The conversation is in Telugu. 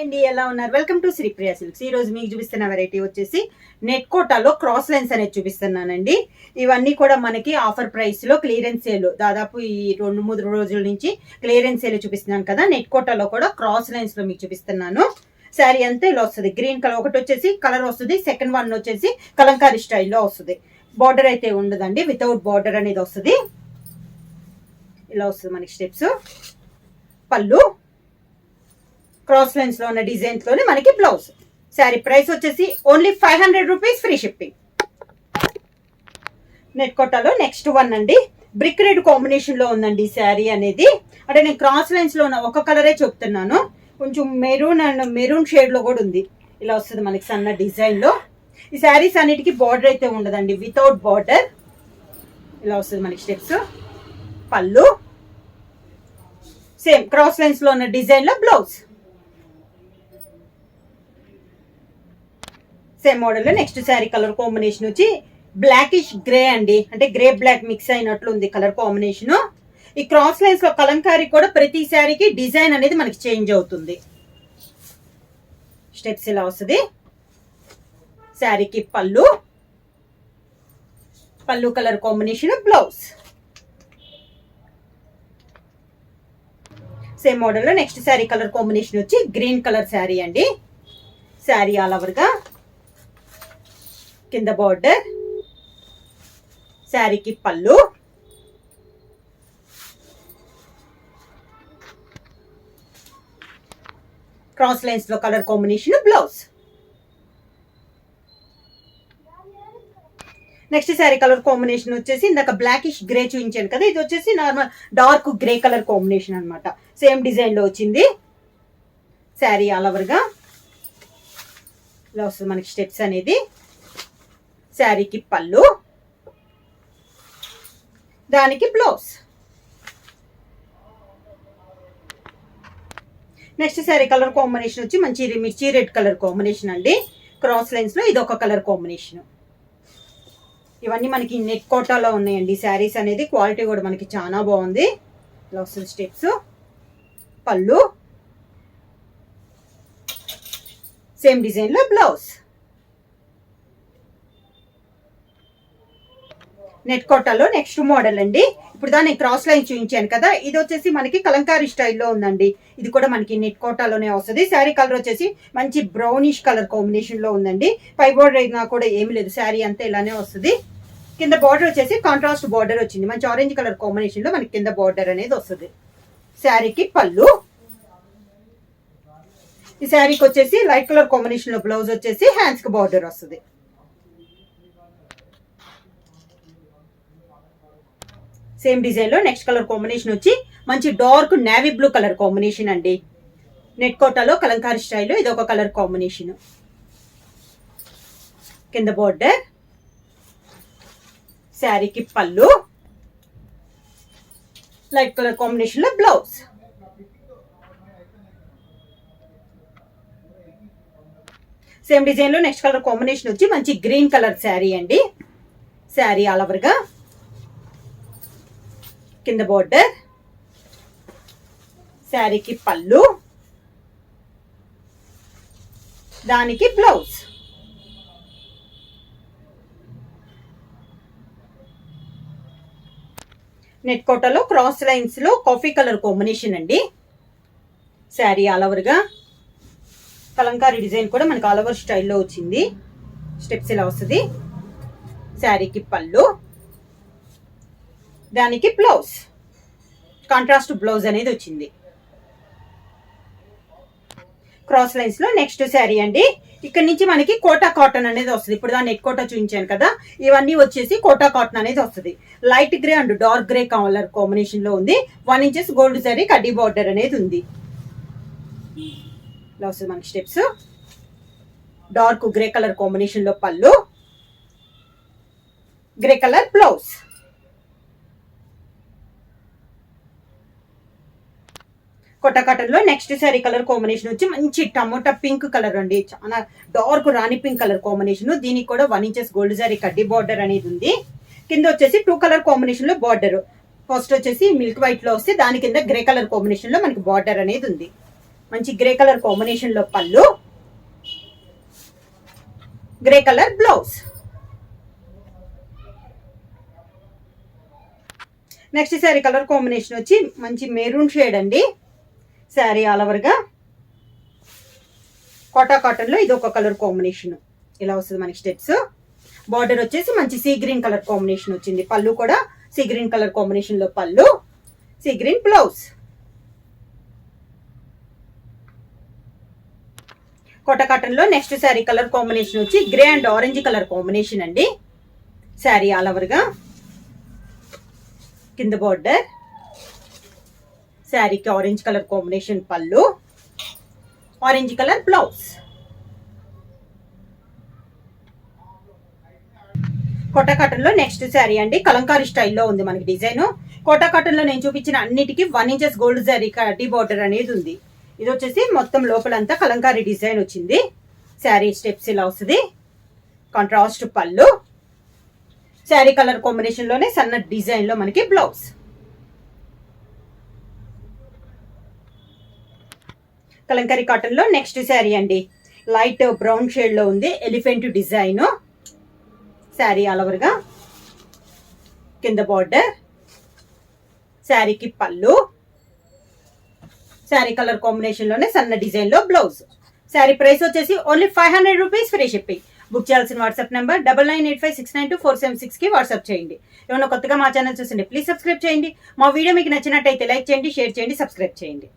అండి, ఎలా ఉన్నారు? Welcome to Sripriya silks. ఈ రోజు మీకు చూపిస్తున్న వెరైటీ వచ్చేసి నెట్ కోటాలో క్రాస్ లైన్స్ అనేది చూపిస్తున్నానండి. ఇవన్నీ కూడా మనకి ఆఫర్ ప్రైస్ లో క్లియరెన్స్ సేల్, దాదాపు ఈ 2-3 రోజుల నుంచి క్లియరెన్స్ సేల్ చూపిస్తున్నాను కదా. నెట్ కోటాలో కూడా క్రాస్ లైన్స్ లో మీకు చూపిస్తున్నాను. శారీ అంతా ఇలా వస్తుంది. గ్రీన్ కలర్ ఒకటి వచ్చేసి కలర్ వస్తుంది, సెకండ్ వన్ వచ్చేసి కలంకారీ స్టైల్లో వస్తుంది. బార్డర్ అయితే ఉండదండి, వితౌట్ బార్డర్ అనేది వస్తుంది. ఇలా వస్తుంది మనకి స్టెప్స్. పళ్ళు క్రాస్ లైన్స్ లో ఉన్న డిజైన్స్ లోనే మనకి బ్లౌజ్. శారీ ప్రైస్ వచ్చేసి only 500 rupees, free shipping. Net కోటాలో నెక్స్ట్ వన్ అండి, బ్రిక్ రెడ్ కాంబినేషన్ లో ఉందండి శారీ అనేది. అంటే నేను క్రాస్ లైన్స్ లో ఉన్న ఒక కలరే చెప్తున్నాను, కొంచెం మెరూన్ అండ్ మెరూన్ షేడ్ లో కూడా ఉంది. ఇలా వస్తుంది మనకి సన్న డిజైన్ లో. ఈ శారీస్ అన్నిటికీ బార్డర్ అయితే ఉండదండి, వితౌట్ బార్డర్. ఇలా వస్తుంది మనకి స్టెప్స్. పళ్ళు సేమ్ క్రాస్ లైన్స్ లో ఉన్న డిజైన్ లో బ్లౌజ్. సేమ్ మోడల్ లో నెక్స్ట్ శారీ కలర్ కాంబినేషన్ వచ్చి బ్లాకిష్ గ్రే అండి, అంటే గ్రే బ్లాక్ మిక్స్ అయినట్లు ఉంది కలర్ కాంబినేషన్. ఈ క్రాస్ లైన్స్ లో కలంకారీ కూడా ప్రతి శారీకి డిజైన్ అనేది మనకి చేంజ్ అవుతుంది. స్టెప్స్ ఇలా వస్తుంది. శారీకి పళ్ళు, పళ్ళు colour combination blouse. Same model లో నెక్స్ట్ శారీ కలర్ కాంబినేషన్ వచ్చి గ్రీన్ కలర్ శారీ అండి. శారీ ఆల్ ఓవర్ గా కింద బార్డర్, శారీకి పళ్ళు, క్రాస్ లైన్స్ లో colour combination blouse. Next sari colour combination వచ్చేసి ఇందాక బ్లాకిష్ గ్రే చూపించాను కదా, ఇది వచ్చేసి normal dark grey colour combination అనమాట. సేమ్ డిజైన్ లో వచ్చింది. శారీ ఆల్ ఓవర్ గా ఇలా వస్తుంది మనకి స్టెప్స్ అనేది. శారీకి పళ్ళు, దానికి blouse. Next sari colour combination వచ్చి మంచి మిర్చి రెడ్ కలర్ కాంబినేషన్ అండి. క్రాస్ లైన్స్ లో ఇది ఒక కలర్ కాంబినేషన్. ఇవన్నీ మనకి నెట్ కోటాలో ఉన్నాయండి శారీస్ అనేది. క్వాలిటీ కూడా మనకి చాలా బాగుంది. ఇలా వస్తుంది స్టెప్స్. పళ్ళు సేమ్ డిజైన్ లో బ్లౌజ్. నెట్ కోటాలో నెక్స్ట్ మోడల్ అండి. ఇప్పుడు దాన్ని క్రాస్ లైన్ చూపించాను కదా, ఇది వచ్చేసి మనకి కలంకారీ స్టైల్లో ఉందండి. ఇది కూడా మనకి నెట్ కోటాలోనే వస్తుంది. శారీ కలర్ వచ్చేసి మంచి బ్రౌనిష్ కలర్ కాంబినేషన్ లో ఉందండి. పై బార్డర్ అయినా కూడా ఏమి లేదు, శారీ అంతా ఇలానే వస్తుంది. కింద బార్డర్ వచ్చేసి కాంట్రాస్ట్ బార్డర్ వచ్చింది, మంచి ఆరెంజ్ కలర్ కాంబినేషన్ లో మనకి కింద బార్డర్ అనేది వస్తుంది. శారీకి పళ్ళు, ఈ శారీకి వచ్చేసి లైట్ కలర్ కాంబినేషన్ లో బ్లౌజ్ వచ్చేసి హ్యాండ్స్ కి బార్డర్ వస్తుంది. సేమ్ డిజైన్ లో నెక్స్ట్ కలర్ కాంబినేషన్ వచ్చి మంచి dark navy blue colour combination అండి. నెట్ కోటాలో కలంకారీ స్టైల్లో ఇది ఒక కలర్ కాంబినేషన్. కింద బార్డర్, శారీకి పళ్ళు, లైట్ కలర్ కాంబినేషన్ లో బ్లౌజ్. సేమ్ డిజైన్ లో నెక్స్ట్ కలర్ కాంబినేషన్ వచ్చి మంచి గ్రీన్ కలర్ శారీ అండి. శారీ ఆల్ ఓవర్ గా కింద బార్డర్, శారీకి పళ్ళు, దానికి బ్లౌజ్. నెట్ కోటాలో క్రాస్ లైన్స్ లో కాఫీ కలర్ కాంబినేషన్ అండి. శారీ ఆల్ ఓవర్ గా కలంకారీ డిజైన్ కూడా మనకి ఆల్ ఓవర్ స్టైల్లో వచ్చింది. స్టెప్స్ ఇలా వస్తుంది. శారీకి పళ్ళు, దానికి బ్లౌజ్. కాంట్రాస్ట్ బ్లౌజ్ అనేది వచ్చింది. క్రాస్ లైన్స్ లో నెక్స్ట్ శారీ అండి. ఇక్కడ నుంచి మనకి కోటా కాటన్ అనేది వస్తుంది. ఇప్పుడు దాన్ని నెట్ కోటా చూపించాను కదా, ఇవన్నీ వచ్చేసి కోటా కాటన్ అనేది వస్తుంది. Light grey and dark grey colour combination లో ఉంది. 1 ఇంచెస్ గోల్డ్ శారీ కడ్డీ బార్డర్ అనేది ఉంది. ఇలా వస్తుంది మనకి steps. Dark grey colour combination లో పళ్ళు, grey colour blouse. Kota cotton లో నెక్స్ట్ శారీ కలర్ కాంబినేషన్ వచ్చి మంచి టమోటా పింక్ కలర్ అండి, చాలా dark rani pink colour combination. దీనికి కూడా 1 ఇంచెస్ గోల్డ్ శారీ కడ్డీ బార్డర్ అనేది ఉంది. కింద వచ్చేసి 2 కలర్ కాంబినేషన్ లో బార్డర్. ఫస్ట్ వచ్చేసి మిల్క్ వైట్ లో వస్తే దాని కింద గ్రే కలర్ కాంబినేషన్ లో మనకి బార్డర్ అనేది ఉంది. మంచి గ్రే కలర్ కాంబినేషన్ లో పళ్ళు, grey colour blouse. Next sari colour combination వచ్చి మంచి మెరూన్ షేడ్ అండి. శారీ ఆల్ ఓవర్ గా కోటా కాటన్ లో ఇది ఒక కలర్ కాంబినేషన్ ఇలా వస్తుంది మనకి స్టెప్స్. బార్డర్ వచ్చేసి మంచి సీ గ్రీన్ కలర్ కాంబినేషన్ వచ్చింది. పళ్ళు కూడా సీ గ్రీన్ కలర్ కాంబినేషన్ లో పళ్ళు, sea green blouse. Kota cotton లో నెక్స్ట్ శారీ కలర్ కాంబినేషన్ వచ్చి grey and orange colour combination అండి. శారీ ఆల్ ఓవర్ గా కింద బార్డర్, శారీకి ఆరెంజ్ కలర్ కాంబినేషన్ పళ్ళు, orange colour blouse. Kota cotton లో నెక్స్ట్ శారీ అండి. కలంకారీ స్టైల్లో ఉంది మనకి డిజైన్. కోటా కాటన్ లో నేను చూపించిన అన్నిటికీ 1 ఇంచెస్ గోల్డ్ జరీ కడ్డీ బార్డర్ అనేది ఉంది. ఇది వచ్చేసి మొత్తం లోపలంతా కలంకారీ డిజైన్ వచ్చింది. శారీ స్టెప్స్ ఇలా వస్తుంది. కాంట్రాస్ట్ పళ్ళు, శారీ కలర్ కాంబినేషన్ లోనే సన్న డిజైన్ లో మనకి బ్లౌజ్. కలంకారీ కాటన్ లో నెక్స్ట్ శారీ అండి. లైట్ బ్రౌన్ షేడ్ లో ఉంది. Elephant design. Sari all over గా కింద బార్డర్, శారీకి పళ్ళు, శారీ కలర్ కాంబినేషన్ లోనే సన్న డిజైన్ లో బ్లౌజ్. శారీ ప్రైస్ వచ్చేసి only 500 rupees, free shipping. Book చేయాల్సిన వాట్సాప్ నెంబర్ 9985692476 కి వాట్సాప్ చేయండి. ఏమైనా కొత్తగా మా ఛానల్ చూసండి ప్లీజ్ సబ్స్క్రైబ్ చేయండి. మా వీడియో మీకు నచ్చినట్టయితే లైక్ చేయండి, షేర్ చేయండి, సబ్స్క్రైబ్ చేయండి.